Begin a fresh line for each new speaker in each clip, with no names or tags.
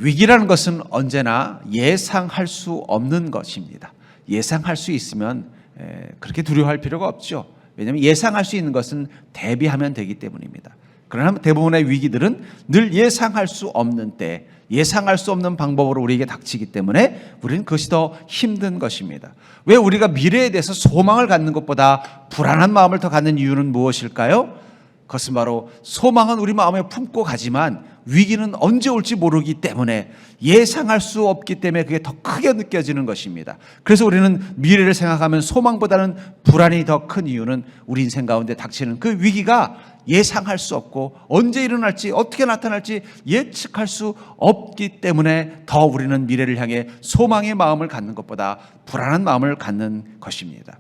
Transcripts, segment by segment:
위기라는 것은 언제나 예상할 수 없는 것입니다. 예상할 수 있으면 그렇게 두려워할 필요가 없죠. 왜냐하면 예상할 수 있는 것은 대비하면 되기 때문입니다. 그러나 대부분의 위기들은 늘 예상할 수 없는 때, 예상할 수 없는 방법으로 우리에게 닥치기 때문에 우리는 그것이 더 힘든 것입니다. 왜 우리가 미래에 대해서 소망을 갖는 것보다 불안한 마음을 더 갖는 이유는 무엇일까요? 그것은 바로 소망은 우리 마음에 품고 가지만 위기는 언제 올지 모르기 때문에, 예상할 수 없기 때문에 그게 더 크게 느껴지는 것입니다. 그래서 우리는 미래를 생각하면 소망보다는 불안이 더 큰 이유는 우리 인생 가운데 닥치는 그 위기가 예상할 수 없고 언제 일어날지 어떻게 나타날지 예측할 수 없기 때문에 더 우리는 미래를 향해 소망의 마음을 갖는 것보다 불안한 마음을 갖는 것입니다.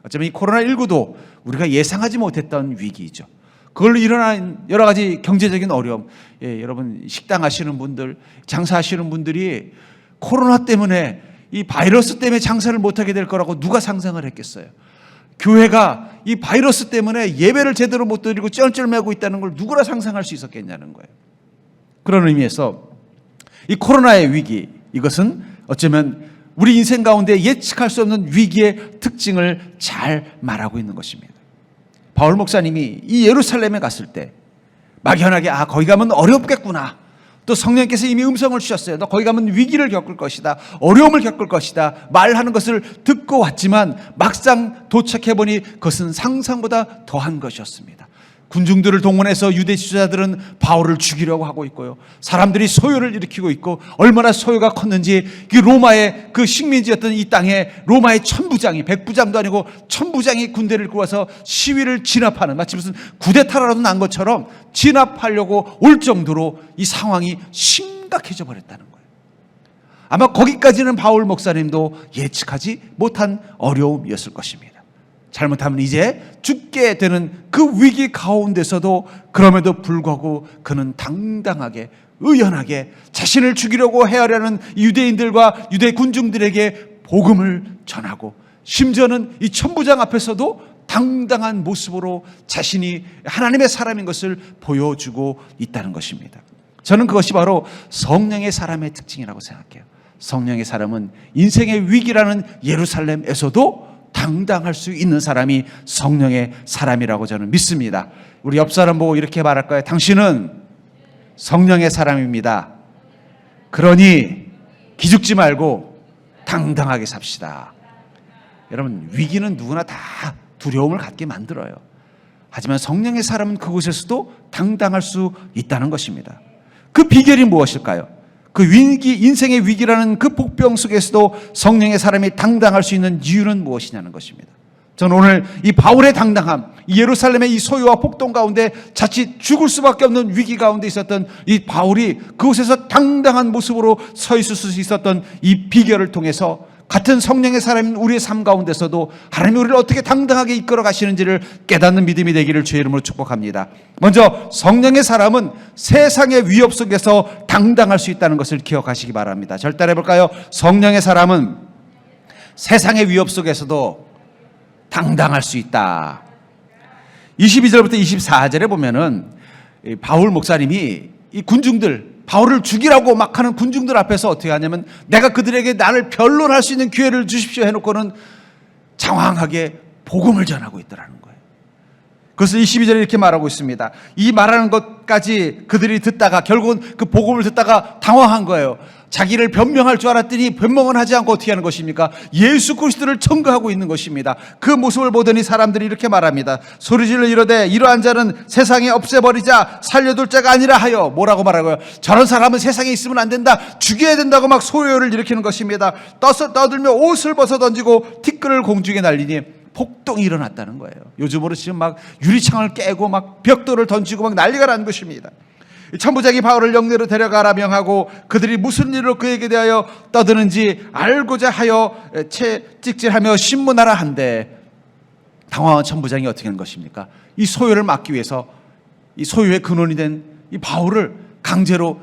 어쩌면 이 코로나19도 우리가 예상하지 못했던 위기이죠. 그걸로 일어난 여러 가지 경제적인 어려움, 여러분 식당 하시는 분들, 장사하시는 분들이 코로나 때문에, 이 바이러스 때문에 장사를 못하게 될 거라고 누가 상상을 했겠어요? 교회가 이 바이러스 때문에 예배를 제대로 못 드리고 쩔쩔매고 있다는 걸 누구나 상상할 수 있었겠냐는 거예요. 그런 의미에서 이 코로나의 위기, 이것은 어쩌면 우리 인생 가운데 예측할 수 없는 위기의 특징을 잘 말하고 있는 것입니다. 바울 목사님이 이 예루살렘에 갔을 때 막연하게 거기 가면 어렵겠구나, 또 성령께서 이미 음성을 주셨어요, 너 거기 가면 위기를 겪을 것이다, 어려움을 겪을 것이다 말하는 것을 듣고 왔지만 막상 도착해보니 그것은 상상보다 더한 것이었습니다. 군중들을 동원해서 유대 지도자들은 바울을 죽이려고 하고 있고요, 사람들이 소요를 일으키고 있고, 얼마나 소요가 컸는지 그 로마의 그 식민지였던 이 땅에 로마의 천부장이, 백부장도 아니고 천부장이 군대를 꾸어서 시위를 진압하는, 마치 무슨 구데타라도 난 것처럼 진압하려고 올 정도로 이 상황이 심각해져 버렸다는 거예요. 아마 거기까지는 바울 목사님도 예측하지 못한 어려움이었을 것입니다. 잘못하면 이제 죽게 되는 그 위기 가운데서도 그럼에도 불구하고 그는 당당하게, 의연하게 자신을 죽이려고 헤아려는 유대인들과 유대 군중들에게 복음을 전하고, 심지어는 이 천부장 앞에서도 당당한 모습으로 자신이 하나님의 사람인 것을 보여주고 있다는 것입니다. 저는 그것이 바로 성령의 사람의 특징이라고 생각해요. 성령의 사람은 인생의 위기라는 예루살렘에서도 당당할 수 있는 사람이 성령의 사람이라고 저는 믿습니다. 우리 옆 사람 보고 이렇게 말할 거예요. 당신은 성령의 사람입니다. 그러니 기죽지 말고 당당하게 삽시다. 여러분, 위기는 누구나 다 두려움을 갖게 만들어요. 하지만 성령의 사람은 그곳에서도 당당할 수 있다는 것입니다. 그 비결이 무엇일까요? 그 위기, 인생의 위기라는 그 복병 속에서도 성령의 사람이 당당할 수 있는 이유는 무엇이냐는 것입니다. 저는 오늘 이 바울의 당당함, 이 예루살렘의 이 소요와 폭동 가운데 자칫 죽을 수밖에 없는 위기 가운데 있었던 이 바울이 그곳에서 당당한 모습으로 서 있을 수 있었던 이 비결을 통해서 같은 성령의 사람인 우리의 삶 가운데서도 하나님이 우리를 어떻게 당당하게 이끌어 가시는지를 깨닫는 믿음이 되기를 주의 이름으로 축복합니다. 먼저 성령의 사람은 세상의 위협 속에서 당당할 수 있다는 것을 기억하시기 바랍니다. 절단해 볼까요? 성령의 사람은 세상의 위협 속에서도 당당할 수 있다. 22절부터 24절에 보면은 바울 목사님이 이 군중들, 바울을 죽이라고 막 하는 군중들 앞에서 어떻게 하냐면, 내가 그들에게 나를 변론할 수 있는 기회를 주십시오 해놓고는 장황하게 복음을 전하고 있더라는 거예요. 그래서 22절에 이렇게 말하고 있습니다. 이 말하는 것까지 그들이 듣다가 결국은 그 복음을 듣다가 당황한 거예요. 자기를 변명할 줄 알았더니 변명은 하지 않고 어떻게 하는 것입니까? 예수 그리스도를 청구하고 있는 것입니다. 그 모습을 보더니 사람들이 이렇게 말합니다. 소리질러 이르되 이러한 자는 세상에 없애버리자, 살려둘 자가 아니라 하여. 뭐라고 말하고요? 저런 사람은 세상에 있으면 안 된다, 죽여야 된다고 막 소요를 일으키는 것입니다. 떠들며 옷을 벗어 던지고 티끌을 공중에 날리니 폭동이 일어났다는 거예요. 요즘으로 지금 막 유리창을 깨고 막 벽돌을 던지고 막 난리가 난 것입니다. 천부장이 바울을 영내로 데려가라 명하고 그들이 무슨 일로 그에게 대하여 떠드는지 알고자 하여 채찍질하며 신문하라 한데, 당황한 천부장이 어떻게 한 것입니까? 이 소요를 막기 위해서 이 소요의 근원이 된 이 바울을 강제로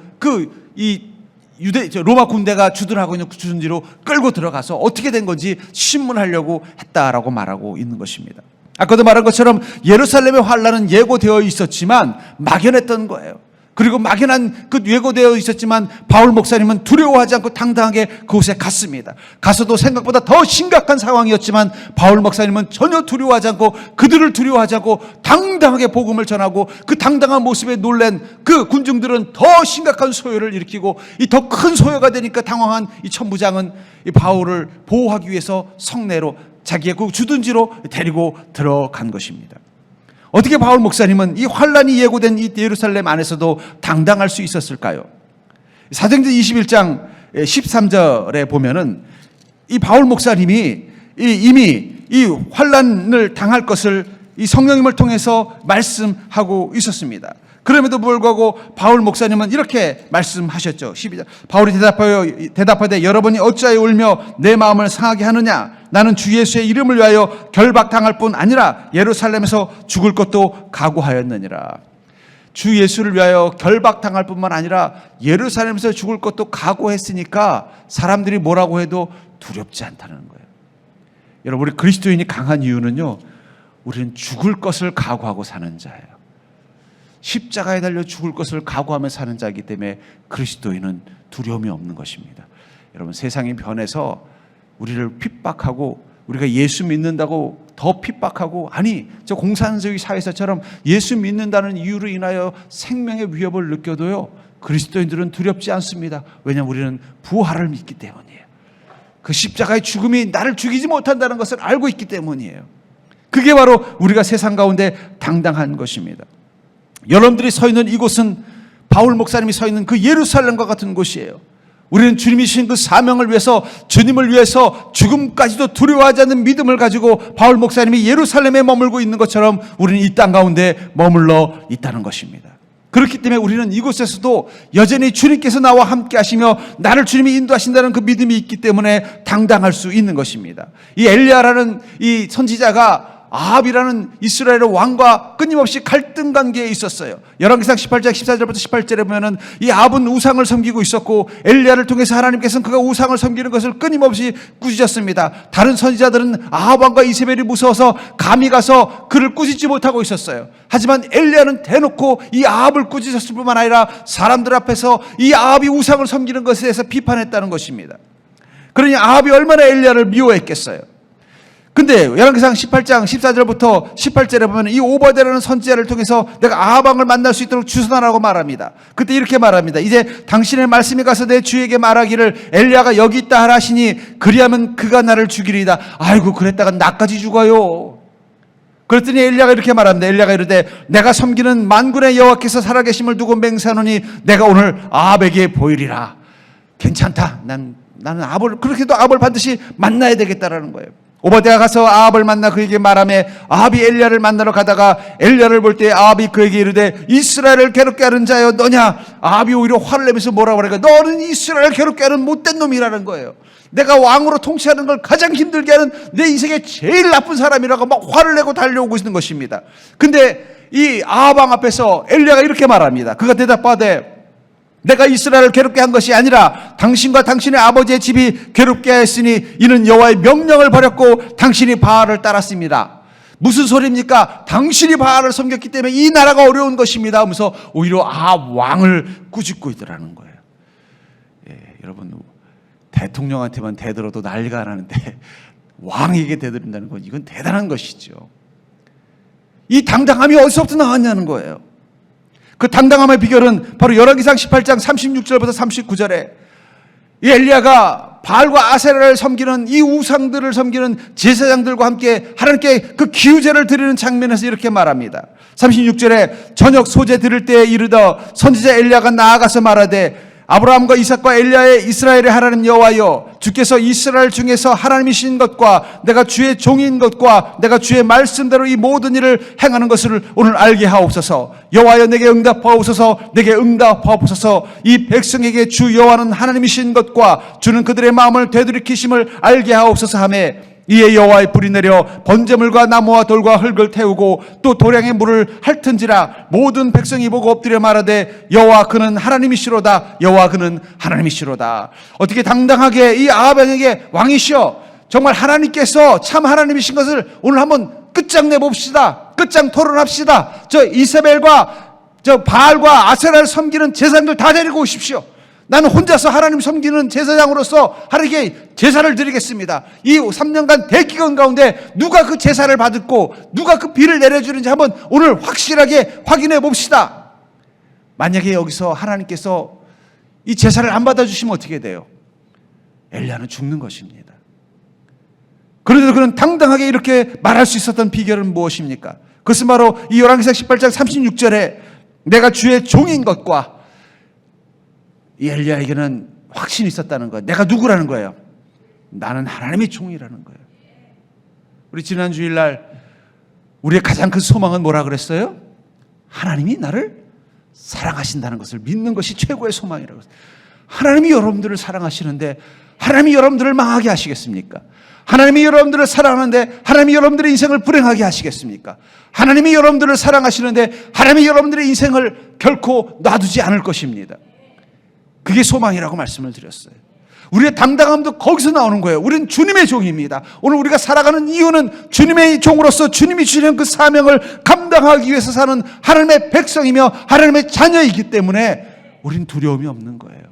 로마 군대가 주둔하고 있는 주둔지로 끌고 들어가서 어떻게 된 건지 신문하려고 했다라고 말하고 있는 것입니다. 아까도 말한 것처럼 예루살렘의 환란은 예고되어 있었지만 막연했던 거예요. 그리고 막연한 그 예고되어 있었지만 바울 목사님은 두려워하지 않고 당당하게 그곳에 갔습니다. 가서도 생각보다 더 심각한 상황이었지만 바울 목사님은 전혀 두려워하지 않고 그들을 두려워하지 않고 당당하게 복음을 전하고 그 당당한 모습에 놀란 그 군중들은 더 심각한 소요를 일으키고 이 더 큰 소요가 되니까 당황한 이 천부장은 이 바울을 보호하기 위해서 성내로 자기의 그 주둔지로 데리고 들어간 것입니다. 어떻게 바울 목사님은 이 환란이 예고된 이 예루살렘 안에서도 당당할 수 있었을까요? 사도행전 21장 13절에 보면은 이 바울 목사님이 이미 이 환란을 당할 것을 이 성령님을 통해서 말씀하고 있었습니다. 그럼에도 불구하고 바울 목사님은 이렇게 말씀하셨죠. 12절. 바울이 대답하되 여러분이 어찌하여 울며 내 마음을 상하게 하느냐? 나는 주 예수의 이름을 위하여 결박당할 뿐 아니라 예루살렘에서 죽을 것도 각오하였느니라. 주 예수를 위하여 결박당할 뿐만 아니라 예루살렘에서 죽을 것도 각오했으니까 사람들이 뭐라고 해도 두렵지 않다는 거예요. 여러분, 우리 그리스도인이 강한 이유는요, 우리는 죽을 것을 각오하고 사는 자예요. 십자가에 달려 죽을 것을 각오하며 사는 자이기 때문에 그리스도인은 두려움이 없는 것입니다. 여러분, 세상이 변해서 우리를 핍박하고 우리가 예수 믿는다고 더 핍박하고, 아니 저 공산주의 사회사처럼 예수 믿는다는 이유로 인하여 생명의 위협을 느껴도요, 그리스도인들은 두렵지 않습니다. 왜냐하면 우리는 부활을 믿기 때문이에요. 그 십자가의 죽음이 나를 죽이지 못한다는 것을 알고 있기 때문이에요. 그게 바로 우리가 세상 가운데 당당한 것입니다. 여러분들이 서 있는 이곳은 바울 목사님이 서 있는 그 예루살렘과 같은 곳이에요. 우리는 주님이 주신 그 사명을 위해서, 주님을 위해서 죽음까지도 두려워하지 않는 믿음을 가지고 바울 목사님이 예루살렘에 머물고 있는 것처럼 우리는 이 땅 가운데 머물러 있다는 것입니다. 그렇기 때문에 우리는 이곳에서도 여전히 주님께서 나와 함께 하시며 나를 주님이 인도하신다는 그 믿음이 있기 때문에 당당할 수 있는 것입니다. 이 엘리야라는 이 선지자가 아합이라는 이스라엘의 왕과 끊임없이 갈등 관계에 있었어요. 열왕기상 18장 14절부터 18절에 보면은 이 아합은 우상을 섬기고 있었고 엘리야를 통해서 하나님께서는 그가 우상을 섬기는 것을 끊임없이 꾸짖었습니다. 다른 선지자들은 아합 왕과 이세벨이 무서워서 감히 가서 그를 꾸짖지 못하고 있었어요. 하지만 엘리야는 대놓고 이 아합을 꾸짖었을 뿐만 아니라 사람들 앞에서 이 아합이 우상을 섬기는 것에 대해서 비판했다는 것입니다. 그러니 아합이 얼마나 엘리야를 미워했겠어요. 근데 열왕기상 18장 14절부터 18절에 보면 이 오바댜라는 선지자를 통해서 내가 아합 왕을 만날 수 있도록 주선하라고 말합니다. 그때 이렇게 말합니다. 이제 당신의 말씀이 가서 내 주에게 말하기를 엘리야가 여기 있다 하라 하시니 그리하면 그가 나를 죽이리이다. 아이고, 그랬다가 나까지 죽어요. 그랬더니 엘리야가 이렇게 말합니다. 엘리야가 이르되 내가 섬기는 만군의 여호와께서 살아계심을 두고 맹세하노니 내가 오늘 아합에게 보이리라. 괜찮다. 나는 아합을, 그렇게도 아합을 반드시 만나야 되겠다라는 거예요. 오바댜가 가서 아합을 만나 그에게 말하며 아합이 엘리야를 만나러 가다가 엘리야를 볼 때 아합이 그에게 이르되 이스라엘을 괴롭게 하는 자여 너냐? 아합이 오히려 화를 내면서 뭐라고 그러니까 너는 이스라엘을 괴롭게 하는 못된 놈이라는 거예요. 내가 왕으로 통치하는 걸 가장 힘들게 하는 내 인생의 제일 나쁜 사람이라고 막 화를 내고 달려오고 있는 것입니다. 근데 이 아합 왕 앞에서 엘리야가 이렇게 말합니다. 그가 대답하되 내가 이스라엘을 괴롭게 한 것이 아니라 당신과 당신의 아버지의 집이 괴롭게 하였으니 이는 여호와의 명령을 버렸고 당신이 바알을 따랐습니다. 무슨 소리입니까? 당신이 바알을 섬겼기 때문에 이 나라가 어려운 것입니다 하면서 오히려 아합 왕을 꾸짖고 있더라는 거예요. 예, 여러분, 대통령한테만 대들어도 난리가 나는데 왕에게 대드린다는 건 이건 대단한 것이죠. 이 당당함이 어디서부터 나왔냐는 거예요. 그 당당함의 비결은 바로 열왕기상 18장 36절부터 39절에 이 엘리야가 바알과 아세라를 섬기는 이 우상들을 섬기는 제사장들과 함께 하나님께 그 기우제를 드리는 장면에서 이렇게 말합니다. 36절에 저녁 소제 드릴 때에 이르더 선지자 엘리야가 나아가서 말하되 아브라함과 이삭과 엘리야의 이스라엘의 하나님 여호와여, 주께서 이스라엘 중에서 하나님이신 것과 내가 주의 종인 것과 내가 주의 말씀대로 이 모든 일을 행하는 것을 오늘 알게 하옵소서. 여호와여, 내게 응답하옵소서. 내게 응답하옵소서. 이 백성에게 주 여호와는 하나님이신 것과 주는 그들의 마음을 되돌이키심을 알게 하옵소서 하며 이에 여호와의 불이 내려 번제물과 나무와 돌과 흙을 태우고 또 도량의 물을 핥은지라 모든 백성이 보고 엎드려 말하되 여호와 그는 하나님이시로다. 여호와 그는 하나님이시로다. 어떻게 당당하게 이 아합 왕에게 왕이시여, 정말 하나님께서 참 하나님이신 것을 오늘 한번 끝장내 봅시다. 끝장 토론합시다. 저 이세벨과
저 바알과 아세라를 섬기는 제사장들 다 데리고 오십시오. 나는 혼자서 하나님 섬기는 제사장으로서 하나님께 제사를 드리겠습니다. 이 3년간 대기간 가운데 누가 그 제사를 받았고 누가 그 비를 내려주는지 한번 오늘 확실하게 확인해 봅시다. 만약에 여기서 하나님께서 이 제사를 안 받아주시면 어떻게 돼요? 엘리야는 죽는 것입니다. 그런데 그는 당당하게 이렇게 말할 수 있었던 비결은 무엇입니까? 그것은 바로 이 열왕기상 18장 36절에 내가 주의 종인 것과 이 엘리야에게는 확신이 있었다는 거예요. 내가 누구라는 거예요? 나는 하나님의 종이라는 거예요. 우리 지난 주일날 우리의 가장 큰 소망은 뭐라 그랬어요? 하나님이 나를 사랑하신다는 것을 믿는 것이 최고의 소망이라고 했어요. 하나님이 여러분들을 사랑하시는데 하나님이 여러분들을 망하게 하시겠습니까? 하나님이 여러분들을 사랑하는데 하나님이 여러분들의 인생을 불행하게 하시겠습니까? 하나님이 여러분들을 사랑하시는데 하나님이 여러분들의 인생을 결코 놔두지 않을 것입니다. 그게 소망이라고 말씀을 드렸어요. 우리의 당당함도 거기서 나오는 거예요. 우리는 주님의 종입니다. 오늘 우리가 살아가는 이유는 주님의 종으로서 주님이 주시는 그 사명을 감당하기 위해서 사는 하나님의 백성이며 하나님의 자녀이기 때문에 우리는 두려움이 없는 거예요.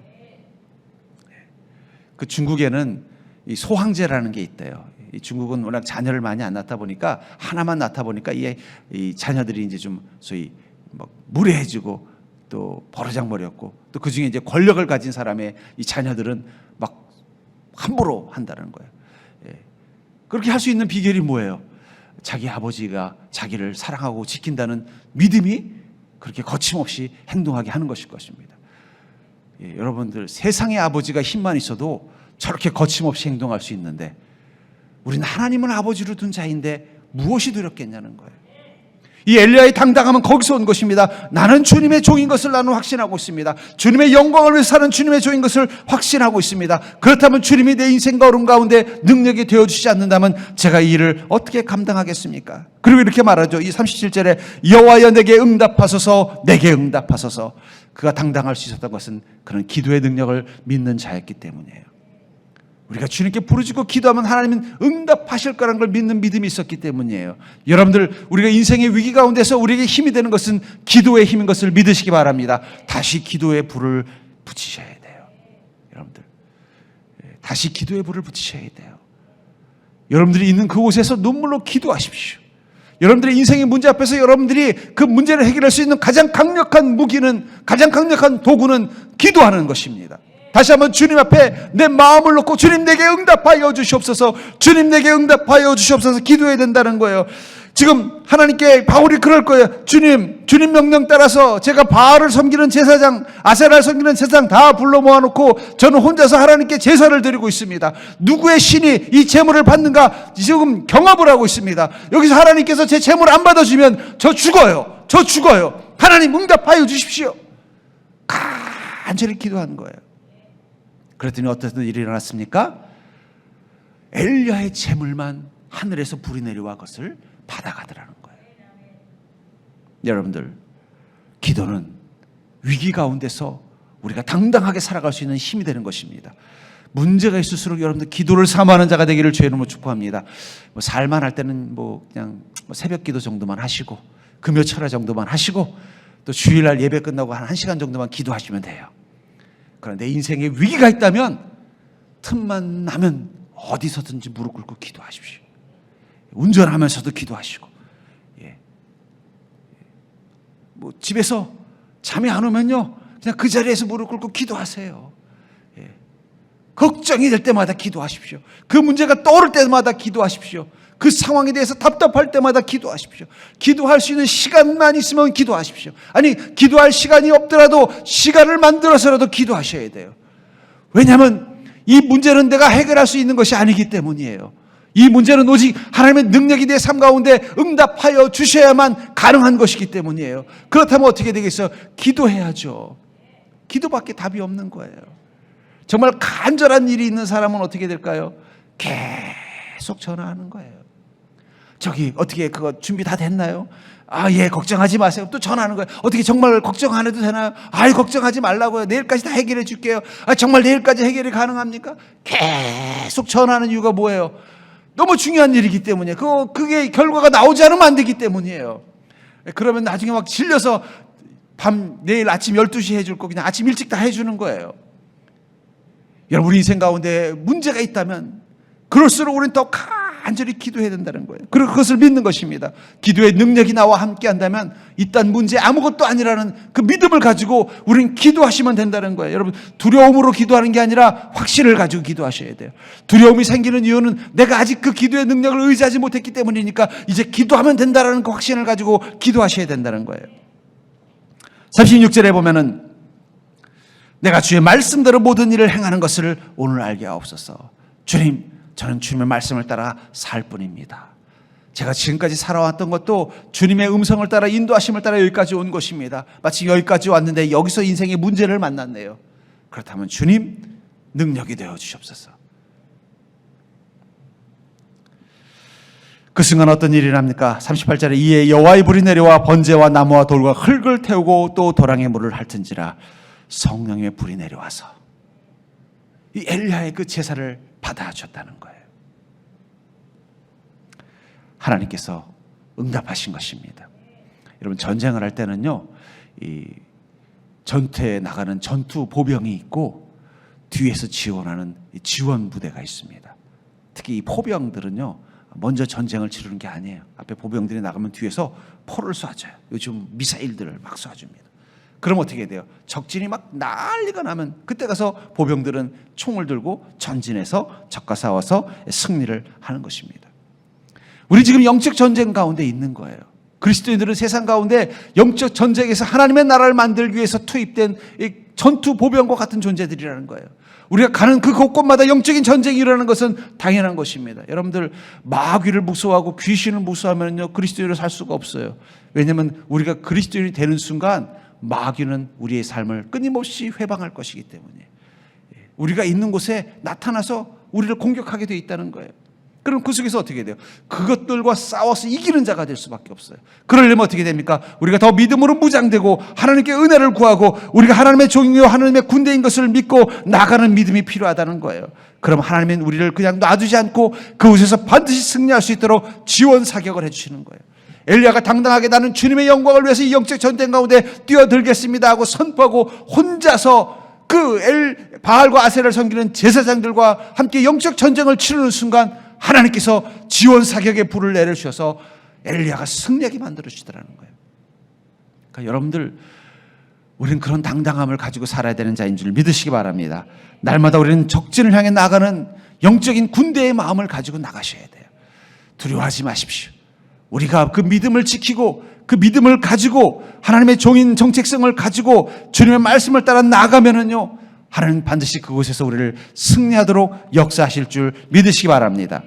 그 중국에는 이 소황제라는 게 있대요. 이 중국은 워낙 자녀를 많이 안 낳다 보니까 하나만 낳다 보니까 이 자녀들이 이제 좀 소위 뭐 무례해지고 또 버르장머리였고 또 그 중에 이제 권력을 가진 사람의 이 자녀들은 막 함부로 한다는 거예요. 예. 그렇게 할 수 있는 비결이 뭐예요? 자기 아버지가 자기를 사랑하고 지킨다는 믿음이 그렇게 거침없이 행동하게 하는 것일 것입니다. 예, 여러분들 세상의 아버지가 힘만 있어도 저렇게 거침없이 행동할 수 있는데 우리는 하나님을 아버지로 둔 자인데 무엇이 두렵겠냐는 거예요. 이 엘리야의 당당함은 거기서 온 것입니다. 나는 주님의 종인 것을 나는 확신하고 있습니다. 주님의 영광을 위해서 사는 주님의 종인 것을 확신하고 있습니다. 그렇다면 주님이 내 인생과 어려움 가운데 능력이 되어주시지 않는다면 제가 이 일을 어떻게 감당하겠습니까? 그리고 이렇게 말하죠. 이 37절에 여호와여 내게 응답하소서 내게 응답하소서. 그가 당당할 수 있었던 것은 그는 기도의 능력을 믿는 자였기 때문이에요. 우리가 주님께 부르짖고 기도하면 하나님은 응답하실 거라는 걸 믿는 믿음이 있었기 때문이에요. 여러분들 우리가 인생의 위기 가운데서 우리에게 힘이 되는 것은 기도의 힘인 것을 믿으시기 바랍니다. 다시 기도의 불을 붙이셔야 돼요. 여러분들 다시 기도의 불을 붙이셔야 돼요. 여러분들이 있는 그곳에서 눈물로 기도하십시오. 여러분들의 인생의 문제 앞에서 여러분들이 그 문제를 해결할 수 있는 가장 강력한 무기는 가장 강력한 도구는 기도하는 것입니다. 다시 한번 주님 앞에 내 마음을 놓고 주님 내게 응답하여 주시옵소서 주님 내게 응답하여 주시옵소서 기도해야 된다는 거예요. 지금 하나님께 바울이 그럴 거예요. 주님 명령 따라서 제가 바알을 섬기는 제사장 아세라를 섬기는 제사장 다 불러 모아놓고 저는 혼자서 하나님께 제사를 드리고 있습니다. 누구의 신이 이 제물을 받는가 지금 경합을 하고 있습니다. 여기서 하나님께서 제 제물을 안 받아주면 저 죽어요. 하나님 응답하여 주십시오. 간절히 기도하는 거예요. 그랬더니 어떤 일이 일어났습니까? 엘리야의 재물만 하늘에서 불이 내려와 것을 받아가더라는 거예요. 여러분들 기도는 위기 가운데서 우리가 당당하게 살아갈 수 있는 힘이 되는 것입니다. 문제가 있을수록 여러분들 기도를 사모하는 자가 되기를 주의 이름으로 축복합니다. 살만 할 때는 그냥 새벽 기도 정도만 하시고 금요 철야 정도만 하시고 또 주일날 예배 끝나고 한 1시간 정도만 기도하시면 돼요. 그런데 인생에 위기가 있다면 틈만 나면 어디서든지 무릎 꿇고 기도하십시오. 운전하면서도 기도하시고, 집에서 잠이 안 오면요 그냥 그 자리에서 무릎 꿇고 기도하세요. 걱정이 될 때마다 기도하십시오. 그 문제가 떠오를 때마다 기도하십시오. 그 상황에 대해서 답답할 때마다 기도하십시오. 기도할 수 있는 시간만 있으면 기도하십시오. 아니 기도할 시간이 없더라도 시간을 만들어서라도 기도하셔야 돼요. 왜냐하면 이 문제는 내가 해결할 수 있는 것이 아니기 때문이에요. 이 문제는 오직 하나님의 능력이 내 삶 가운데 응답하여 주셔야만 가능한 것이기 때문이에요. 그렇다면 어떻게 되겠어요? 기도해야죠. 기도밖에 답이 없는 거예요. 정말 간절한 일이 있는 사람은 어떻게 될까요? 계속 전화하는 거예요. 저기 어떻게 그거 준비 다 됐나요? 예, 걱정하지 마세요. 또 전화하는 거예요. 어떻게 정말 걱정 안 해도 되나요? 걱정하지 말라고요. 내일까지 다 해결해 줄게요. 정말 내일까지 해결이 가능합니까? 계속 전화하는 이유가 뭐예요? 너무 중요한 일이기 때문이에요. 그게 결과가 나오지 않으면 안 되기 때문이에요. 그러면 나중에 막 질려서 내일 아침 12시에 해줄 거 그냥 아침 일찍 다 해주는 거예요. 여러분, 우리 인생 가운데 문제가 있다면 그럴수록 우리는 더 간절히 기도해야 된다는 거예요. 그리고 그것을 믿는 것입니다. 기도의 능력이 나와 함께 한다면 이딴 문제 아무것도 아니라는 그 믿음을 가지고 우리는 기도하시면 된다는 거예요. 여러분, 두려움으로 기도하는 게 아니라 확신을 가지고 기도하셔야 돼요. 두려움이 생기는 이유는 내가 아직 그 기도의 능력을 의지하지 못했기 때문이니까 이제 기도하면 된다는 그 확신을 가지고 기도하셔야 된다는 거예요. 36절에 보면은 내가 주의 말씀대로 모든 일을 행하는 것을 오늘 알게 하옵소서. 주님, 저는 주님의 말씀을 따라 살 뿐입니다. 제가 지금까지 살아왔던 것도 주님의 음성을 따라 인도하심을 따라 여기까지 온 것입니다. 마치 여기까지 왔는데 여기서 인생의 문제를 만났네요. 그렇다면 주님, 능력이 되어 주시옵소서. 그 순간 어떤 일이 납니까? 38절에 이에 여호와의 불이 내려와 번제와 나무와 돌과 흙을 태우고 또 도랑에 물을 핥은지라 성령의 불이 내려와서 이 엘리야의 그 제사를 받아주셨다는 거예요. 하나님께서 응답하신 것입니다. 여러분, 전쟁을 할 때는요, 이 전투에 나가는 전투 보병이 있고 뒤에서 지원하는 지원 부대가 있습니다. 특히 이 포병들은요, 먼저 전쟁을 치르는 게 아니에요. 앞에 보병들이 나가면 뒤에서 포를 쏴줘요. 요즘 미사일들을 막 쏴줍니다. 그럼 어떻게 돼요? 적진이 막 난리가 나면 그때 가서 보병들은 총을 들고 전진해서 적과 싸워서 승리를 하는 것입니다. 우리 지금 영적 전쟁 가운데 있는 거예요. 그리스도인들은 세상 가운데 영적 전쟁에서 하나님의 나라를 만들기 위해서 투입된 이 전투 보병과 같은 존재들이라는 거예요. 우리가 가는 그 곳곳마다 영적인 전쟁이 일어나는 것은 당연한 것입니다. 여러분들, 마귀를 무서워하고 귀신을 무서워하면요, 그리스도인으로 살 수가 없어요. 왜냐하면 우리가 그리스도인이 되는 순간 마귀는 우리의 삶을 끊임없이 회방할 것이기 때문에 우리가 있는 곳에 나타나서 우리를 공격하게 되어 있다는 거예요. 그럼 그 속에서 어떻게 돼요? 그것들과 싸워서 이기는 자가 될 수밖에 없어요. 그러려면 어떻게 됩니까? 우리가 더 믿음으로 무장되고 하나님께 은혜를 구하고 우리가 하나님의 종이요 하나님의 군대인 것을 믿고 나가는 믿음이 필요하다는 거예요. 그럼 하나님은 우리를 그냥 놔두지 않고 그곳에서 반드시 승리할 수 있도록 지원 사격을 해주시는 거예요. 엘리야가 당당하게 나는 주님의 영광을 위해서 이 영적 전쟁 가운데 뛰어들겠습니다 하고 선포하고 혼자서 그 바알과 아세라를 섬기는 제사장들과 함께 영적 전쟁을 치르는 순간 하나님께서 지원 사격의 불을 내려주셔서 엘리야가 승리하게 만들어주시더라는 거예요. 그러니까 여러분들, 우리는 그런 당당함을 가지고 살아야 되는 자인 줄 믿으시기 바랍니다. 날마다 우리는 적진을 향해 나가는 영적인 군대의 마음을 가지고 나가셔야 돼요. 두려워하지 마십시오. 우리가 그 믿음을 지키고 그 믿음을 가지고 하나님의 종인 정체성을 가지고 주님의 말씀을 따라 나가면은요, 하나님 반드시 그곳에서 우리를 승리하도록 역사하실 줄 믿으시기 바랍니다.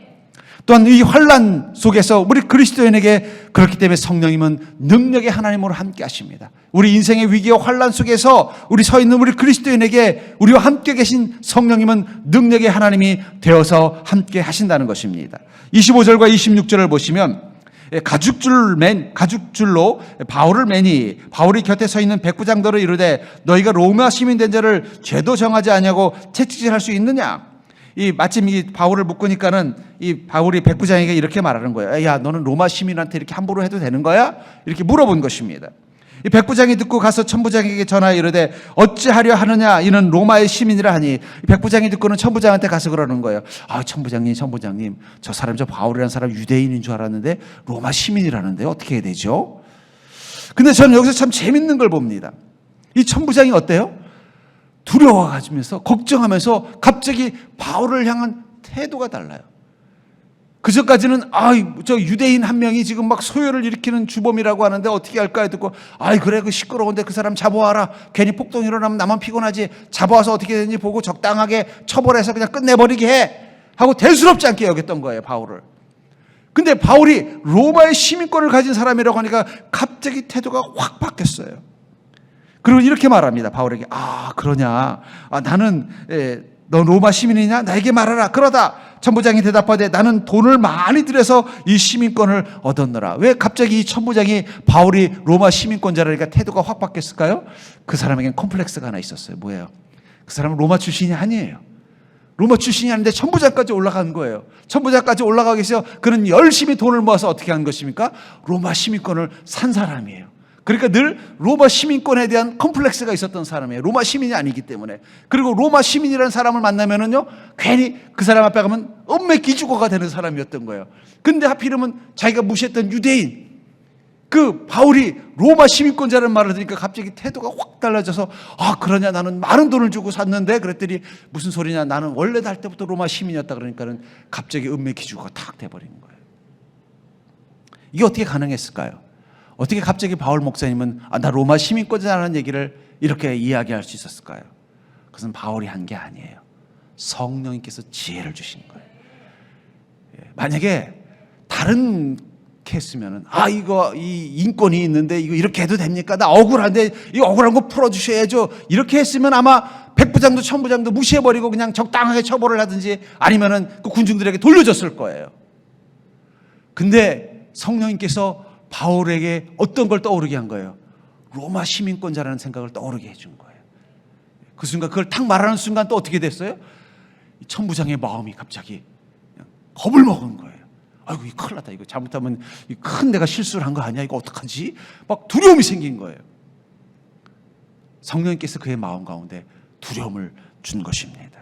또한 이 환난 속에서 우리 그리스도인에게 그렇기 때문에 성령님은 능력의 하나님으로 함께 하십니다. 우리 인생의 위기와 환난 속에서 우리 서 있는 우리 그리스도인에게 우리와 함께 계신 성령님은 능력의 하나님이 되어서 함께 하신다는 것입니다. 25절과 26절을 보시면 가죽줄로 바울을 매니 바울이 곁에 서 있는 백부장들을 이르되 너희가 로마 시민 된 자를 죄도 정하지 아니하고 채찍질할 수 있느냐? 이 마침 이 바울을 묶으니까는 이 바울이 백부장에게 이렇게 말하는 거예요. 야, 너는 로마 시민한테 이렇게 함부로 해도 되는 거야? 이렇게 물어본 것입니다. 이 백부장이 듣고 가서 천부장에게 전하여 이르되 어찌하려 하느냐? 이는 로마의 시민이라 하니 백부장이 듣고는 천부장한테 가서 그러는 거예요. 아, 천부장님, 저 사람, 저 바울이라는 사람 유대인인 줄 알았는데 로마 시민이라는데 어떻게 해야 되죠? 근데 저는 여기서 참 재밌는 걸 봅니다. 이 천부장이 어때요? 두려워가지면서 걱정하면서 갑자기 바울을 향한 태도가 달라요. 그전까지는 저 유대인 한 명이 지금 막 소요를 일으키는 주범이라고 하는데 어떻게 할까 듣고 그래, 그 시끄러운데 그 사람 잡아와라. 괜히 폭동 일어나면 나만 피곤하지. 잡아와서 어떻게 되는지 보고 적당하게 처벌해서 그냥 끝내버리게 해 하고 대수롭지 않게 여겼던 거예요, 바울을. 근데 바울이 로마의 시민권을 가진 사람이라고 하니까 갑자기 태도가 확 바뀌었어요. 그리고 이렇게 말합니다, 바울에게. 그러냐? 나는 너 로마 시민이냐? 나에게 말하라. 그러다 천부장이 대답하되 나는 돈을 많이 들여서 이 시민권을 얻었노라. 왜 갑자기 이 천부장이 바울이 로마 시민권자라니까 태도가 확 바뀌었을까요? 그 사람에겐 컴플렉스가 하나 있었어요. 뭐예요? 그 사람은 로마 출신이 아니에요. 로마 출신이 아닌데 천부장까지 올라간 거예요. 천부장까지 올라가기 위해서 그는 열심히 돈을 모아서 어떻게 한 것입니까? 로마 시민권을 산 사람이에요. 그러니까 늘 로마 시민권에 대한 컴플렉스가 있었던 사람이에요. 로마 시민이 아니기 때문에. 그리고 로마 시민이라는 사람을 만나면은요, 괜히 그 사람 앞에 가면 엄매 기죽어가 되는 사람이었던 거예요. 근데 하필이면 자기가 무시했던 유대인, 그 바울이 로마 시민권자라는 말을 들으니까 갑자기 태도가 확 달라져서, 아, 그러냐, 나는 많은 돈을 주고 샀는데, 그랬더니 무슨 소리냐, 나는 원래 날 때부터 로마 시민이었다. 그러니까는 갑자기 음매 기죽어가 탁 돼버린 거예요. 이게 어떻게 가능했을까요? 어떻게 갑자기 바울 목사님은 나 로마 시민권자라는 얘기를 이렇게 이야기할 수 있었을까요? 그것은 바울이 한 게 아니에요. 성령님께서 지혜를 주신 거예요. 만약에 다른 케이스면은, 이거 이 인권이 있는데 이거 이렇게 해도 됩니까? 나 억울한데 이 억울한 거 풀어주셔야죠. 이렇게 했으면 아마 백부장도 천부장도 무시해버리고 그냥 적당하게 처벌을 하든지 아니면은 그 군중들에게 돌려줬을 거예요. 근데 성령님께서 바울에게 어떤 걸 떠오르게 한 거예요? 로마 시민권자라는 생각을 떠오르게 해준 거예요. 그 순간, 그걸 탁 말하는 순간 또 어떻게 됐어요? 이 천부장의 마음이 갑자기 그냥 겁을 먹은 거예요. 아이고, 이 큰일 났다. 이거 잘못하면 큰 내가 실수를 한 거 아니야? 이거 어떡하지? 막 두려움이 생긴 거예요. 성령님께서 그의 마음 가운데 두려움을 준 것입니다.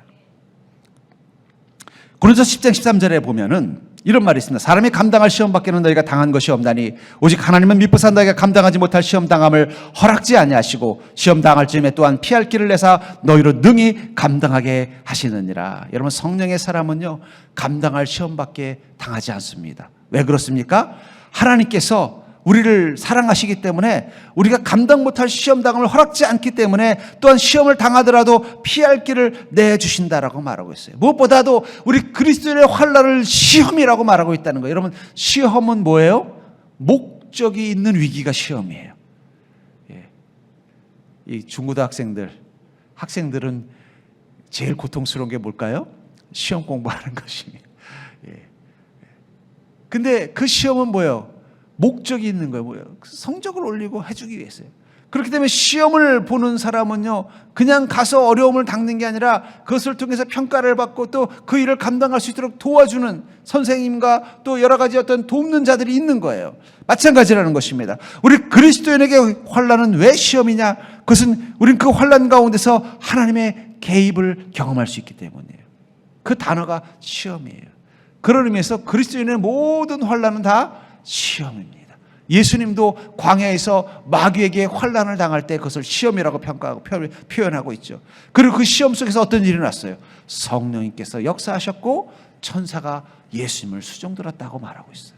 고린도서 10장 13절에 보면은 이런 말이 있습니다. 사람이 감당할 시험 밖에는 너희가 당한 것이 없나니 오직 하나님은 미쁘사 너희가 감당하지 못할 시험 당함을 허락지 아니하시고 시험 당할 즈음에 또한 피할 길을 내사 너희로 능히 감당하게 하시느니라. 여러분, 성령의 사람은요, 감당할 시험 밖에 당하지 않습니다. 왜 그렇습니까? 하나님께서 우리를 사랑하시기 때문에 우리가 감당 못할 시험 당함을 허락지 않기 때문에 또한 시험을 당하더라도 피할 길을 내주신다라고 말하고 있어요. 무엇보다도 우리 그리스도인의 환난을 시험이라고 말하고 있다는 거예요. 여러분, 시험은 뭐예요? 목적이 있는 위기가 시험이에요. 이 중고등학생들은 제일 고통스러운 게 뭘까요? 시험 공부하는 것이에요. 근데 그 시험은 뭐예요? 목적이 있는 거예요. 뭐예요? 성적을 올리고 해주기 위해서요. 그렇기 때문에 시험을 보는 사람은요, 그냥 가서 어려움을 당는 게 아니라 그것을 통해서 평가를 받고 또 그 일을 감당할 수 있도록 도와주는 선생님과 또 여러 가지 어떤 돕는 자들이 있는 거예요. 마찬가지라는 것입니다. 우리 그리스도인에게 환난은 왜 시험이냐? 그것은 우린 그 환난 가운데서 하나님의 개입을 경험할 수 있기 때문이에요. 그 단어가 시험이에요. 그런 의미에서 그리스도인의 모든 환난은 다 시험입니다. 예수님도 광야에서 마귀에게 환난을 당할 때 그것을 시험이라고 평가하고 표현하고 있죠. 그리고 그 시험 속에서 어떤 일이 났어요? 성령님께서 역사하셨고 천사가 예수님을 수종들었다고 말하고 있어요.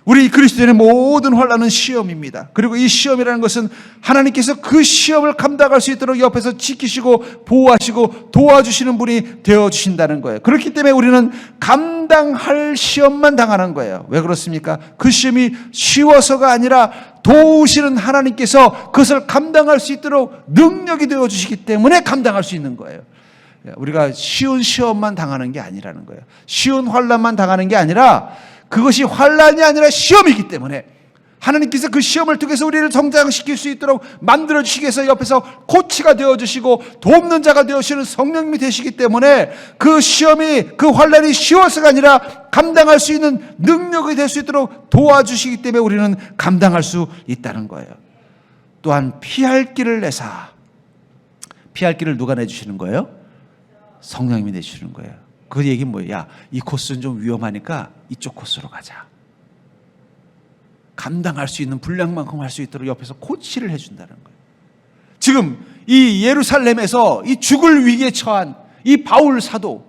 우리 그리스도인의 모든 환난은 시험입니다. 그리고 이 시험이라는 것은 하나님께서 그 시험을 감당할 수 있도록 옆에서 지키시고 보호하시고 도와주시는 분이 되어주신다는 거예요. 그렇기 때문에 우리는 감당할 시험만 당하는 거예요. 왜 그렇습니까? 그 시험이 쉬워서가 아니라 도우시는 하나님께서 그것을 감당할 수 있도록 능력이 되어주시기 때문에 감당할 수 있는 거예요. 우리가 쉬운 시험만 당하는 게 아니라는 거예요. 쉬운 환난만 당하는 게 아니라 그것이 환난이 아니라 시험이기 때문에 하나님께서 그 시험을 통해서 우리를 성장시킬 수 있도록 만들어주시기 위해서 옆에서 코치가 되어주시고 돕는 자가 되어주시는 성령님이 되시기 때문에 그 시험이, 그 환난이 쉬워서가 아니라 감당할 수 있는 능력이 될 수 있도록 도와주시기 때문에 우리는 감당할 수 있다는 거예요. 또한 피할 길을 내사, 피할 길을 누가 내주시는 거예요? 성령님이 내주시는 거예요. 그 얘기는 뭐예요? 야, 이 코스는 좀 위험하니까 이쪽 코스로 가자. 감당할 수 있는 분량만큼 할 수 있도록 옆에서 코치를 해준다는 거예요. 지금 이 예루살렘에서 이 죽을 위기에 처한 이 바울 사도,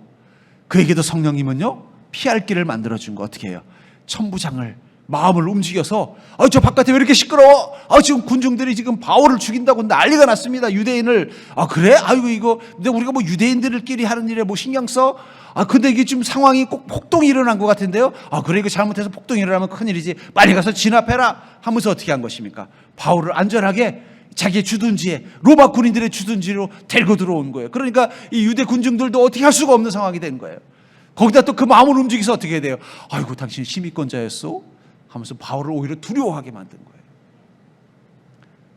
그에게도 성령님은요, 피할 길을 만들어준 거 어떻게 해요? 천부장을 마음을 움직여서 저 바깥에 왜 이렇게 시끄러워? 지금 군중들이 지금 바울을 죽인다고 난리가 났습니다. 유대인을. 그래? 아이고 이거 근데 우리가 뭐 유대인들끼리 하는 일에 뭐 신경 써? 근데 이게 지금 상황이 꼭 폭동이 일어난 것 같은데요. 그래, 이거 잘못해서 폭동이 일어나면 큰일이지. 빨리 가서 진압해라 하면서 어떻게 한 것입니까? 바울을 안전하게 자기의 주둔지에, 로마 군인들의 주둔지로 데리고 들어온 거예요. 그러니까 이 유대 군중들도 어떻게 할 수가 없는 상황이 된 거예요. 거기다 또 그 마음을 움직여서 어떻게 해야 돼요? 아이고, 당신 시민권자였어? 하면서 바울을 오히려 두려워하게 만든 거예요.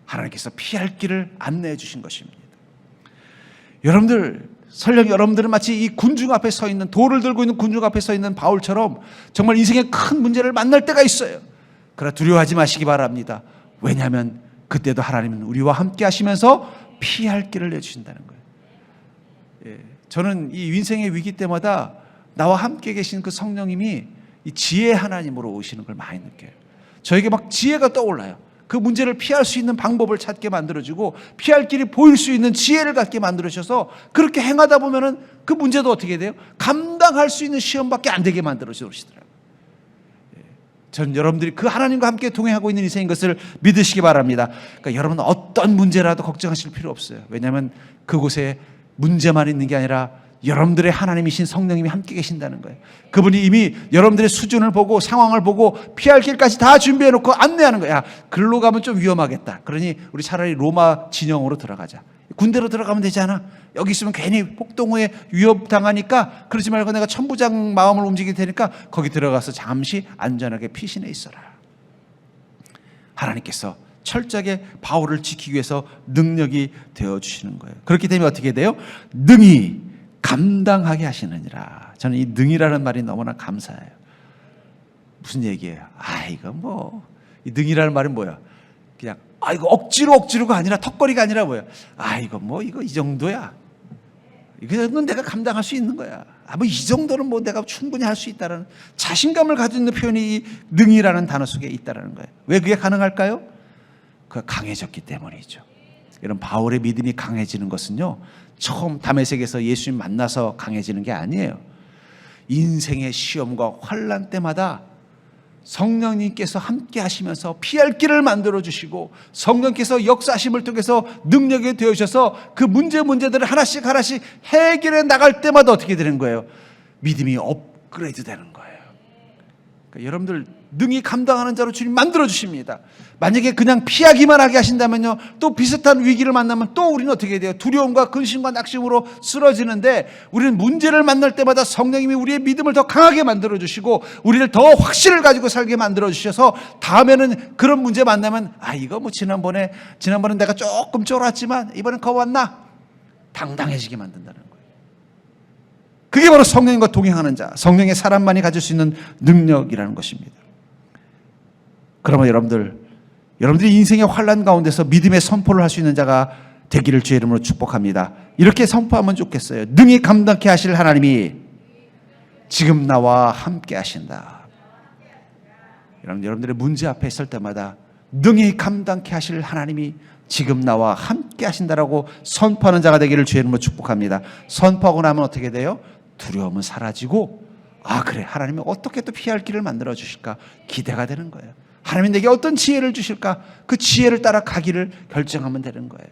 하나님께서 피할 길을 안내해 주신 것입니다. 여러분들, 설령 여러분들은 마치 이 군중 앞에 서 있는, 돌을 들고 있는 군중 앞에 서 있는 바울처럼 정말 인생의 큰 문제를 만날 때가 있어요. 그러나 두려워하지 마시기 바랍니다. 왜냐하면 그때도 하나님은 우리와 함께 하시면서 피할 길을 내주신다는 거예요. 저는 이 인생의 위기 때마다 나와 함께 계신 그 성령님이 이 지혜 하나님으로 오시는 걸 많이 느껴요. 저에게 막 지혜가 떠올라요. 그 문제를 피할 수 있는 방법을 찾게 만들어주고 피할 길이 보일 수 있는 지혜를 갖게 만들어주셔서 그렇게 행하다 보면은 그 문제도 어떻게 돼요? 감당할 수 있는 시험밖에 안 되게 만들어주시더라고요. 전 여러분들이 그 하나님과 함께 동행하고 있는 인생인 것을 믿으시기 바랍니다. 그러니까 여러분 어떤 문제라도 걱정하실 필요 없어요. 왜냐하면 그곳에 문제만 있는 게 아니라 여러분들의 하나님이신 성령님이 함께 계신다는 거예요. 그분이 이미 여러분들의 수준을 보고 상황을 보고 피할 길까지 다 준비해 놓고 안내하는 거야. 글로 가면 좀 위험하겠다. 그러니 우리 차라리 로마 진영으로 들어가자. 군대로 들어가면 되지 않아? 여기 있으면 괜히 폭동에 위협당하니까 그러지 말고 내가 천부장 마음을 움직일 테니까 거기 들어가서 잠시 안전하게 피신해 있어라. 하나님께서 철저하게 바울을 지키기 위해서 능력이 되어주시는 거예요. 그렇기 때문에 어떻게 돼요? 능히 감당하게 하시느니라. 저는 이 능이라는 말이 너무나 감사해요. 무슨 얘기예요? 이거 뭐, 이 능이라는 말은 뭐야? 그냥, 이거 억지로가 아니라, 턱걸이가 아니라 뭐야? 이거 뭐, 이거 이 정도야. 이거는 내가 감당할 수 있는 거야. 뭐 이 정도는 뭐 내가 충분히 할 수 있다라는 자신감을 가지고 있는 표현이 이 능이라는 단어 속에 있다라는 거예요. 왜 그게 가능할까요? 그가 강해졌기 때문이죠. 이런 바울의 믿음이 강해지는 것은요, 처음 다메섹에서 예수님 만나서 강해지는 게 아니에요. 인생의 시험과 환난 때마다 성령님께서 함께 하시면서 피할 길을 만들어 주시고 성령께서 역사하심을 통해서 능력이 되어주셔서 그 문제들을 하나씩 해결해 나갈 때마다 어떻게 되는 거예요? 믿음이 업그레이드 되는 거예요. 그러니까 여러분들 능히 감당하는 자로 주님 만들어 주십니다. 만약에 그냥 피하기만 하게 하신다면요, 또 비슷한 위기를 만나면 또 우리는 어떻게 돼요? 두려움과 근심과 낙심으로 쓰러지는데, 우리는 문제를 만날 때마다 성령님이 우리의 믿음을 더 강하게 만들어 주시고 우리를 더 확신을 가지고 살게 만들어 주셔서 다음에는 그런 문제 만나면 이거 뭐 지난번에 내가 조금 쫄았지만 이번엔 겁왔나? 당당해지게 만든다는 거예요. 그게 바로 성령님과 동행하는 자, 성령의 사람만이 가질 수 있는 능력이라는 것입니다. 그러면 여러분들이 인생의 환난 가운데서 믿음의 선포를 할 수 있는 자가 되기를 주의 이름으로 축복합니다. 이렇게 선포하면 좋겠어요. 능히 감당케 하실 하나님이 지금 나와 함께 하신다. 여러분들의 문제 앞에 있을 때마다 능히 감당케 하실 하나님이 지금 나와 함께 하신다라고 선포하는 자가 되기를 주의 이름으로 축복합니다. 선포하고 나면 어떻게 돼요? 두려움은 사라지고 그래, 하나님이 어떻게 또 피할 길을 만들어 주실까 기대가 되는 거예요. 하나님이 내게 어떤 지혜를 주실까? 그 지혜를 따라 가기를 결정하면 되는 거예요.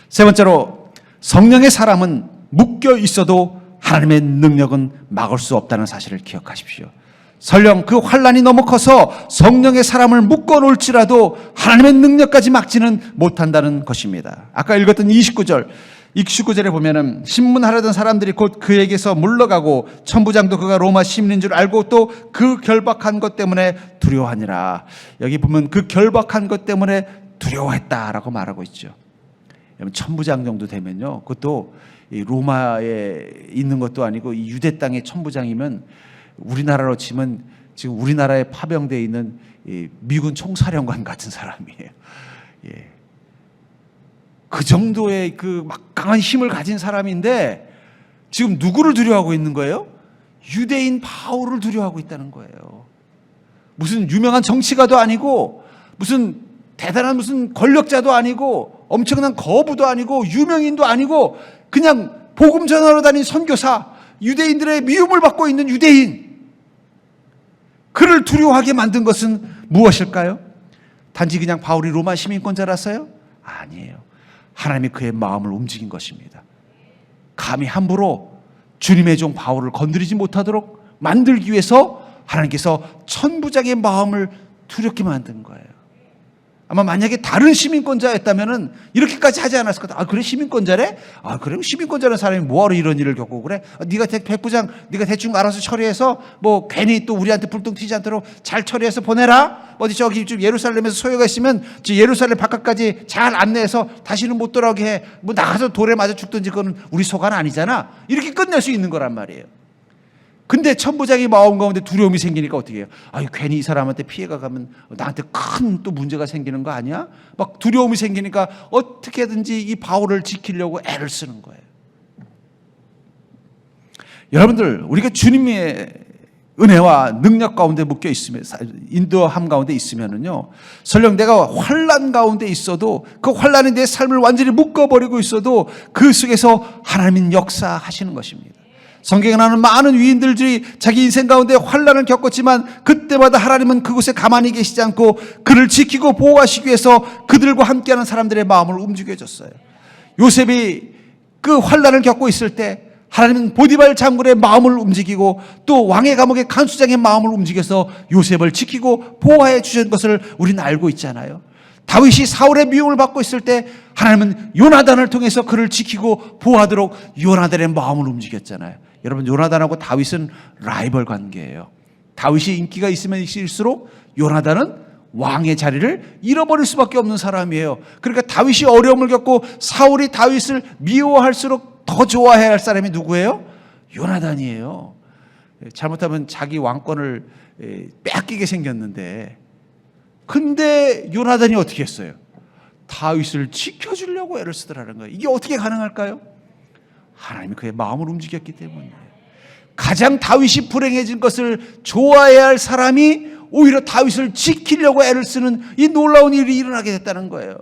세 번째로, 성령의 사람은 묶여 있어도 하나님의 능력은 막을 수 없다는 사실을 기억하십시오. 설령 그 환난이 너무 커서 성령의 사람을 묶어 놓을지라도 하나님의 능력까지 막지는 못한다는 것입니다. 아까 읽었던 29절에 보면은 신문하려던 사람들이 곧 그에게서 물러가고 천부장도 그가 로마 시민인 줄 알고 또 그 결박한 것 때문에 두려워하니라. 여기 보면 그 결박한 것 때문에 두려워했다라고 말하고 있죠. 천부장 정도 되면요, 그것도 이 로마에 있는 것도 아니고 이 유대 땅의 천부장이면 우리나라로 치면 지금 우리나라에 파병되어 있는 이 미군 총사령관 같은 사람이에요. 그 정도의 그 막강한 힘을 가진 사람인데 지금 누구를 두려워하고 있는 거예요? 유대인 바울을 두려워하고 있다는 거예요. 무슨 유명한 정치가도 아니고 무슨 대단한 무슨 권력자도 아니고 엄청난 거부도 아니고 유명인도 아니고 그냥 복음 전하러 다닌 선교사, 유대인들의 미움을 받고 있는 유대인, 그를 두려워하게 만든 것은 무엇일까요? 단지 그냥 바울이 로마 시민권자라서요? 아니에요. 하나님이 그의 마음을 움직인 것입니다. 감히 함부로 주님의 종 바울을 건드리지 못하도록 만들기 위해서 하나님께서 천부장의 마음을 두렵게 만든 거예요. 아마 만약에 다른 시민권자였다면 이렇게까지 하지 않았을 거다. 그래, 시민권자래? 그래, 시민권자라는 사람이 뭐하러 이런 일을 겪고 그래? 네가 백부장, 네가 대충 알아서 처리해서 뭐 괜히 또 우리한테 불똥 튀지 않도록 잘 처리해서 보내라. 어디 저기 좀 예루살렘에서 소요가 있으면 예루살렘 바깥까지 잘 안내해서 다시는 못 돌아오게 해. 뭐 나가서 돌에 맞아 죽든지 그거는 우리 소관 아니잖아. 이렇게 끝낼 수 있는 거란 말이에요. 근데 천부장의 마음 가운데 두려움이 생기니까 어떻게 해요? 아유, 괜히 이 사람한테 피해가 가면 나한테 큰 또 문제가 생기는 거 아니야? 막 두려움이 생기니까 어떻게든지 이 바울을 지키려고 애를 쓰는 거예요. 여러분들, 우리가 주님의 은혜와 능력 가운데 묶여 있으면, 인도함 가운데 있으면은요, 설령 내가 환난 가운데 있어도 그 환난이 내 삶을 완전히 묶어버리고 있어도 그 속에서 하나님은 역사하시는 것입니다. 성경에 나오는 많은 위인들이 자기 인생 가운데 환난을 겪었지만 그때마다 하나님은 그곳에 가만히 계시지 않고 그를 지키고 보호하시기 위해서 그들과 함께하는 사람들의 마음을 움직여줬어요. 요셉이 그 환난을 겪고 있을 때 하나님은 보디발 장군의 마음을 움직이고 또 왕의 감옥의 간수장의 마음을 움직여서 요셉을 지키고 보호해 주신 것을 우리는 알고 있잖아요. 다윗이 사울의 미움을 받고 있을 때 하나님은 요나단을 통해서 그를 지키고 보호하도록 요나단의 마음을 움직였잖아요. 여러분, 요나단하고 다윗은 라이벌 관계예요. 다윗이 인기가 있으면 있을수록 요나단은 왕의 자리를 잃어버릴 수밖에 없는 사람이에요. 그러니까 다윗이 어려움을 겪고 사울이 다윗을 미워할수록 더 좋아해야 할 사람이 누구예요? 요나단이에요. 잘못하면 자기 왕권을 뺏기게 생겼는데, 근데 요나단이 어떻게 했어요? 다윗을 지켜주려고 애를 쓰더라는 거예요. 이게 어떻게 가능할까요? 하나님이 그의 마음을 움직였기 때문이에요. 가장 다윗이 불행해진 것을 좋아해야 할 사람이 오히려 다윗을 지키려고 애를 쓰는 이 놀라운 일이 일어나게 됐다는 거예요.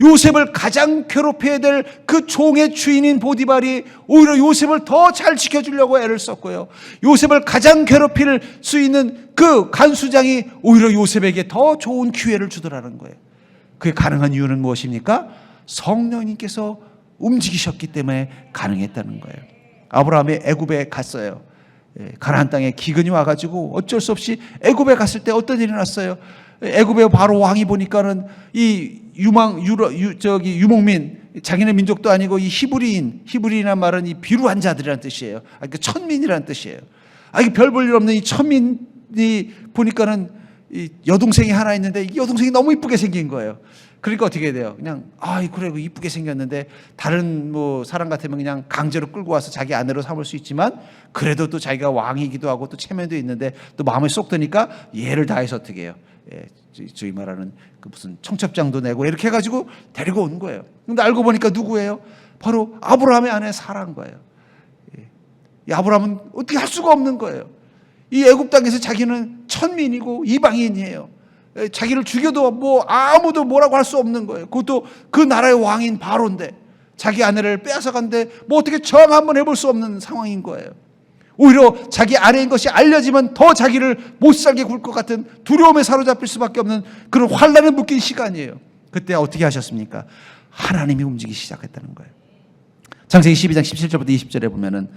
요셉을 가장 괴롭혀야 될 그 종의 주인인 보디발이 오히려 요셉을 더 잘 지켜주려고 애를 썼고요, 요셉을 가장 괴롭힐 수 있는 그 간수장이 오히려 요셉에게 더 좋은 기회를 주더라는 거예요. 그게 가능한 이유는 무엇입니까? 성령님께서 움직이셨기 때문에 가능했다는 거예요. 아브라함이 애굽에 갔어요. 가나안 땅에 기근이 와가지고 어쩔 수 없이 애굽에 갔을 때 어떤 일이 났어요? 애굽의 바로 왕이 보니까는 이 유목민, 자기네 민족도 아니고 이 히브리인이란 말은 이 비루한 자들이라는 뜻이에요. 그러니까 천민이라는 뜻이에요. 이 별 볼 일 없는 이 천민이 보니까는 이 여동생이 하나 있는데 이 여동생이 너무 이쁘게 생긴 거예요. 그러니까 어떻게 돼요? 그냥 그래, 이쁘게 생겼는데 다른 사람 같으면 그냥 강제로 끌고 와서 자기 아내로 삼을 수 있지만 그래도 또 자기가 왕이기도 하고 또 체면도 있는데 또 마음에 쏙 드니까 얘를 다해서 어떻게 해요? 저희 말하는 그 무슨 청첩장도 내고 이렇게 해가지고 데리고 온 거예요. 근데 알고 보니까 누구예요? 바로 아브라함의 아내 사라인 거예요. 이 아브라함은 어떻게 할 수가 없는 거예요. 이 애굽 땅에서 자기는 천민이고 이방인이에요. 자기를 죽여도 아무도 뭐라고 할 수 없는 거예요. 그것도 그 나라의 왕인 바로인데 자기 아내를 빼앗아간데 어떻게 정 한번 해볼 수 없는 상황인 거예요. 오히려 자기 아내인 것이 알려지면 더 자기를 못살게 굴 것 같은 두려움에 사로잡힐 수밖에 없는 그런 환난에 묶인 시간이에요. 그때 어떻게 하셨습니까? 하나님이 움직이기 시작했다는 거예요. 창세기 12장 17절부터 20절에 보면은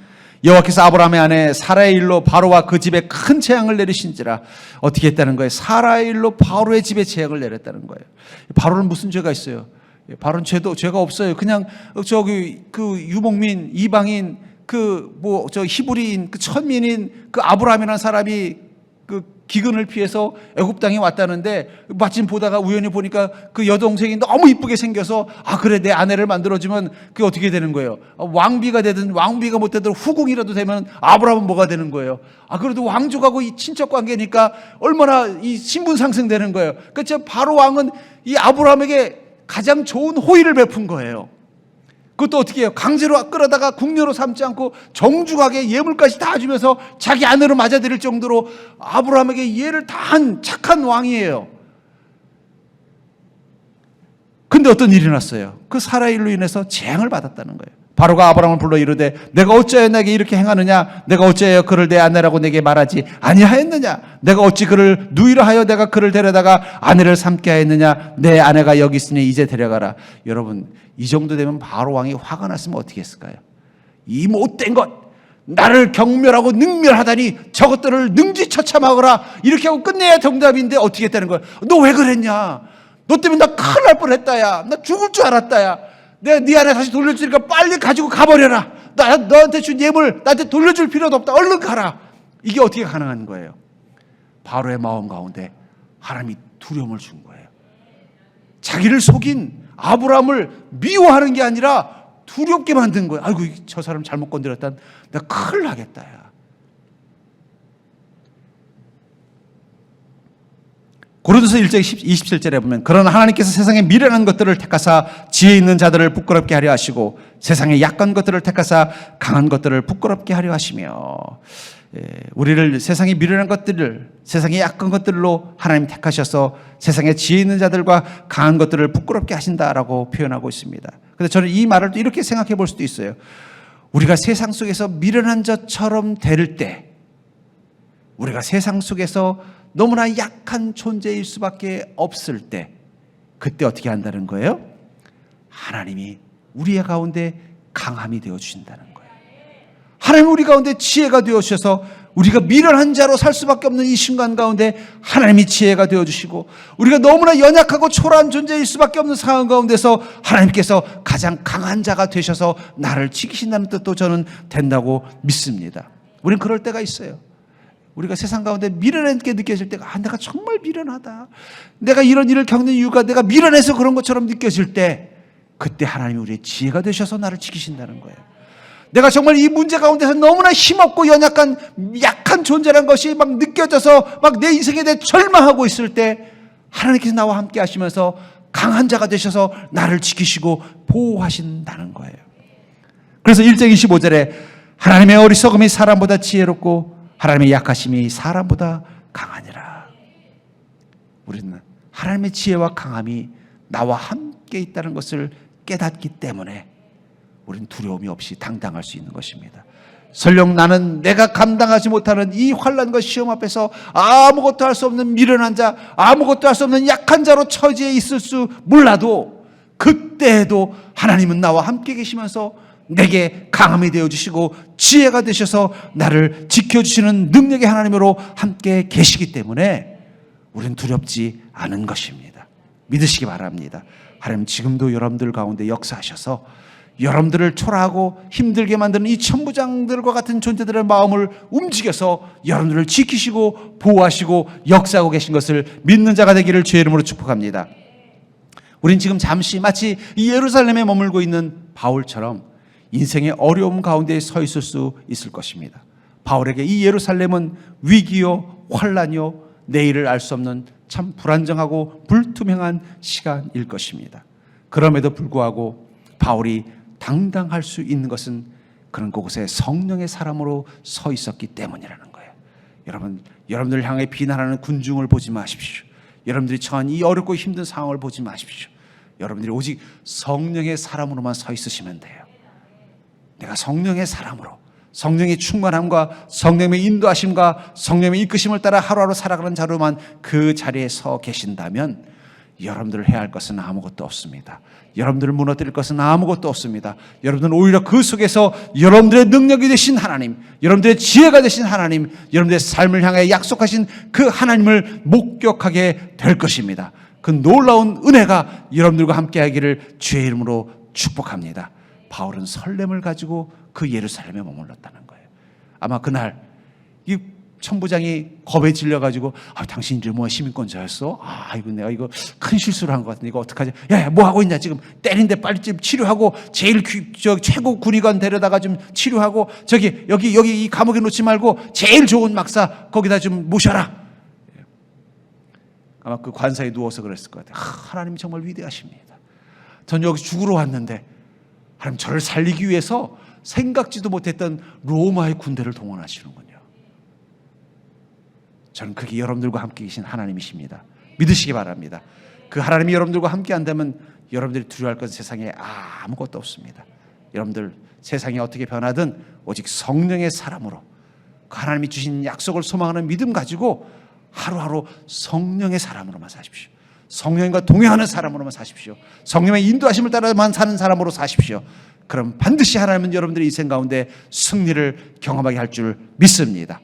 여호와께서 아브라함의 아내 사라의 일로 바로와 그 집에 큰 재앙을 내리신지라. 어떻게 했다는 거예요? 사라의 일로 바로의 집에 재앙을 내렸다는 거예요. 바로는 무슨 죄가 있어요? 바로는 죄가 없어요. 그냥 그 유목민, 이방인, 히브리인, 그 천민인 그 아브라함이라는 사람이 그 기근을 피해서 애굽 땅에 왔다는데 마침 보다가 우연히 보니까 그 여동생이 너무 이쁘게 생겨서 그래, 내 아내를 만들어주면 그게 어떻게 되는 거예요? 왕비가 되든 왕비가 못 되든 후궁이라도 되면 아브라함은 뭐가 되는 거예요? 그래도 왕족하고 이 친척 관계니까 얼마나 이 신분 상승되는 거예요. 그러니까 바로 왕은 이 아브라함에게 가장 좋은 호의를 베푼 거예요. 그것도 어떻게 해요? 강제로 끌어다가 궁녀로 삼지 않고 정중하게 예물까지 다 주면서 자기 아내로 맞아들일 정도로 아브라함에게 이해를 다한 착한 왕이에요. 근데 어떤 일이 났어요? 그 사라의 일로 인해서 재앙을 받았다는 거예요. 바로가 아브라함을 불러 이르되 내가 어찌하여 내게 이렇게 행하느냐? 내가 어찌하여 그를 내 아내라고 내게 말하지 아니하였느냐? 내가 어찌 그를 누이라 하여 내가 그를 데려다가 아내를 삼게 하였느냐? 내 아내가 여기 있으니 이제 데려가라. 여러분, 이 정도 되면 바로 왕이 화가 났으면 어떻게 했을까요? 이 못된 것, 나를 경멸하고 능멸하다니 저것들을 능지처참하거라, 이렇게 하고 끝내야 정답인데 어떻게 했다는 거야? 너 왜 그랬냐? 너 때문에 나 큰일 날 뻔했다 야. 나 죽을 줄 알았다 야. 내가 네 아내 다시 돌려주니까 빨리 가지고 가버려라. 너한테 준 예물 나한테 돌려줄 필요도 없다. 얼른 가라. 이게 어떻게 가능한 거예요? 바로의 마음 가운데 하나님이 두려움을 준 거예요. 자기를 속인 아브라함을 미워하는 게 아니라 두렵게 만든 거예요. 아이고, 저 사람 잘못 건드렸다. 내가 큰일 나겠다 야. 고린도서 1장 27절에 보면 그러나 하나님께서 세상에 미련한 것들을 택하사 지혜 있는 자들을 부끄럽게 하려 하시고 세상에 약한 것들을 택하사 강한 것들을 부끄럽게 하려 하시며, 우리를 세상에 미련한 것들을 세상에 약한 것들로 하나님 택하셔서 세상에 지혜 있는 자들과 강한 것들을 부끄럽게 하신다라고 표현하고 있습니다. 그런데 저는 이 말을 또 이렇게 생각해 볼 수도 있어요. 우리가 세상 속에서 미련한 자처럼 될 때, 우리가 세상 속에서 너무나 약한 존재일 수밖에 없을 때, 그때 어떻게 한다는 거예요? 하나님이 우리 가운데 강함이 되어 주신다는 거예요. 하나님 우리 가운데 지혜가 되어 주셔서 우리가 미련한 자로 살 수밖에 없는 이 순간 가운데 하나님이 지혜가 되어 주시고, 우리가 너무나 연약하고 초라한 존재일 수밖에 없는 상황 가운데서 하나님께서 가장 강한 자가 되셔서 나를 지키신다는 뜻도 저는 된다고 믿습니다. 우리는 그럴 때가 있어요. 우리가 세상 가운데 미련하게 느껴질 때가, 내가 정말 미련하다, 내가 이런 일을 겪는 이유가 내가 미련해서 그런 것처럼 느껴질 때, 그때 하나님이 우리의 지혜가 되셔서 나를 지키신다는 거예요. 내가 정말 이 문제 가운데서 너무나 힘없고 약한 존재라는 것이 막 느껴져서 막 내 인생에 대해 절망하고 있을 때, 하나님께서 나와 함께 하시면서 강한 자가 되셔서 나를 지키시고 보호하신다는 거예요. 그래서 1장 25절에 하나님의 어리석음이 사람보다 지혜롭고 하나님의 약하심이 사람보다 강하니라. 우리는 하나님의 지혜와 강함이 나와 함께 있다는 것을 깨닫기 때문에 우리는 두려움이 없이 당당할 수 있는 것입니다. 설령 나는 내가 감당하지 못하는 이 환난과 시험 앞에서 아무것도 할 수 없는 미련한 자, 아무것도 할 수 없는 약한 자로 처지에 있을 수 몰라도, 그때에도 하나님은 나와 함께 계시면서 내게 강함이 되어주시고 지혜가 되셔서 나를 지켜주시는 능력의 하나님으로 함께 계시기 때문에 우리는 두렵지 않은 것입니다. 믿으시기 바랍니다. 하나님 지금도 여러분들 가운데 역사하셔서 여러분들을 초라하고 힘들게 만드는 이 천부장들과 같은 존재들의 마음을 움직여서 여러분들을 지키시고 보호하시고 역사하고 계신 것을 믿는 자가 되기를 주의 이름으로 축복합니다. 우린 지금 잠시 마치 이 예루살렘에 머물고 있는 바울처럼 인생의 어려움 가운데 서 있을 수 있을 것입니다. 바울에게 이 예루살렘은 위기요 환란이요 내일을 알 수 없는 참 불안정하고 불투명한 시간일 것입니다. 그럼에도 불구하고 바울이 당당할 수 있는 것은 그런 곳에 성령의 사람으로 서 있었기 때문이라는 거예요. 여러분들 향해 비난하는 군중을 보지 마십시오. 여러분들이 처한 이 어렵고 힘든 상황을 보지 마십시오. 여러분들이 오직 성령의 사람으로만 서 있으시면 돼요. 내가 성령의 사람으로, 성령의 충만함과 성령의 인도하심과 성령의 이끄심을 따라 하루하루 살아가는 자로만 그 자리에 서 계신다면 여러분들 해야 할 것은 아무것도 없습니다. 여러분들을 무너뜨릴 것은 아무것도 없습니다. 여러분들은 오히려 그 속에서 여러분들의 능력이 되신 하나님, 여러분들의 지혜가 되신 하나님, 여러분들의 삶을 향해 약속하신 그 하나님을 목격하게 될 것입니다. 그 놀라운 은혜가 여러분들과 함께 하기를 주의 이름으로 축복합니다. 바울은 설렘을 가지고 그 예루살렘에 머물렀다는 거예요. 아마 그날 이 천부장이 겁에 질려가지고, 당신 이제 뭐 시민권자였어? 내가 이거 큰 실수를 한 것 같은데 이거 어떡하지? 야, 뭐 하고 있냐? 지금 때린데 빨리 좀 치료하고 제일 최고 군의관 데려다가 좀 치료하고 여기 이 감옥에 놓지 말고 제일 좋은 막사 거기다 좀 모셔라. 아마 그 관사에 누워서 그랬을 것 같아요. 하나님이 정말 위대하십니다. 전 여기 죽으러 왔는데 하나님 저를 살리기 위해서 생각지도 못했던 로마의 군대를 동원하시는군요. 저는 그게 여러분들과 함께 계신 하나님이십니다. 믿으시기 바랍니다. 그 하나님이 여러분들과 함께 한다면 여러분들이 두려워할 것은 세상에 아무것도 없습니다. 여러분들 세상이 어떻게 변하든 오직 성령의 사람으로 그 하나님이 주신 약속을 소망하는 믿음 가지고 하루하루 성령의 사람으로만 사십시오. 성령과 동행하는 사람으로만 사십시오. 성령의 인도하심을 따라만 사는 사람으로 사십시오. 그럼 반드시 하나님은 여러분들의 인생 가운데 승리를 경험하게 할 줄 믿습니다.